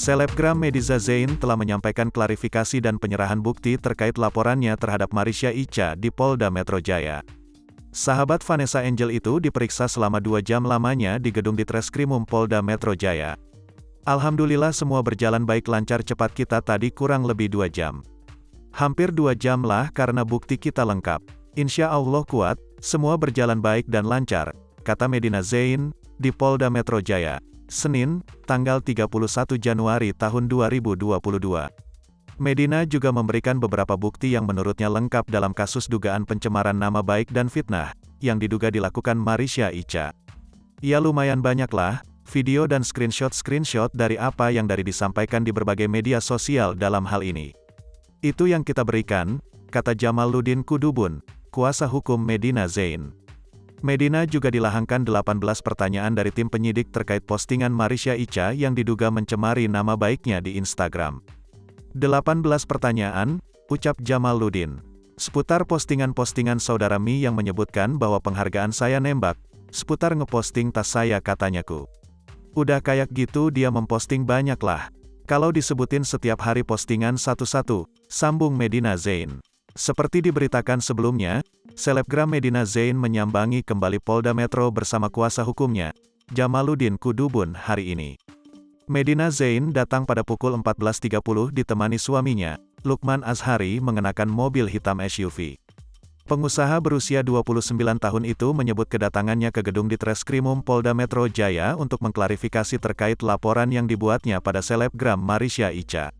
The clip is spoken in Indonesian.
Selebgram Mediza Zain telah menyampaikan klarifikasi dan penyerahan bukti terkait laporannya terhadap Marisha Icha di Polda Metro Jaya. Sahabat Vanessa Angel itu diperiksa selama 2 jam lamanya di gedung Ditreskrimum Polda Metro Jaya. Alhamdulillah semua berjalan baik lancar, cepat kita tadi kurang lebih 2 jam. Hampir 2 jam lah karena bukti kita lengkap. Insya Allah kuat, semua berjalan baik dan lancar, kata Medina Zain, di Polda Metro Jaya, Senin, tanggal 31 Januari tahun 2022. Medina juga memberikan beberapa bukti yang menurutnya lengkap dalam kasus dugaan pencemaran nama baik dan fitnah, yang diduga dilakukan Marisha Icha. Ya lumayan banyak lah, video dan screenshot dari apa yang disampaikan di berbagai media sosial dalam hal ini. Itu yang kita berikan, kata Jamaluddin Kudubun, kuasa hukum Medina Zain. Medina juga dilahangkan 18 pertanyaan dari tim penyidik terkait postingan Marisha Icha yang diduga mencemari nama baiknya di Instagram. 18 pertanyaan, ucap Jamaluddin, seputar postingan-postingan saudara Mi yang menyebutkan bahwa penghargaan saya nembak, seputar ngeposting tas saya katanyaku. Udah kayak gitu dia memposting banyak lah. Kalau disebutin setiap hari postingan satu-satu, sambung Medina Zain. Seperti diberitakan sebelumnya, selebgram Medina Zain menyambangi kembali Polda Metro bersama kuasa hukumnya, Jamaluddin Kudubun hari ini. Medina Zain datang pada pukul 14.30 ditemani suaminya, Lukman Azhari mengenakan mobil hitam SUV. Pengusaha berusia 29 tahun itu menyebut kedatangannya ke gedung Ditreskrimum Polda Metro Jaya untuk mengklarifikasi terkait laporan yang dibuatnya pada selebgram Marisha Icha.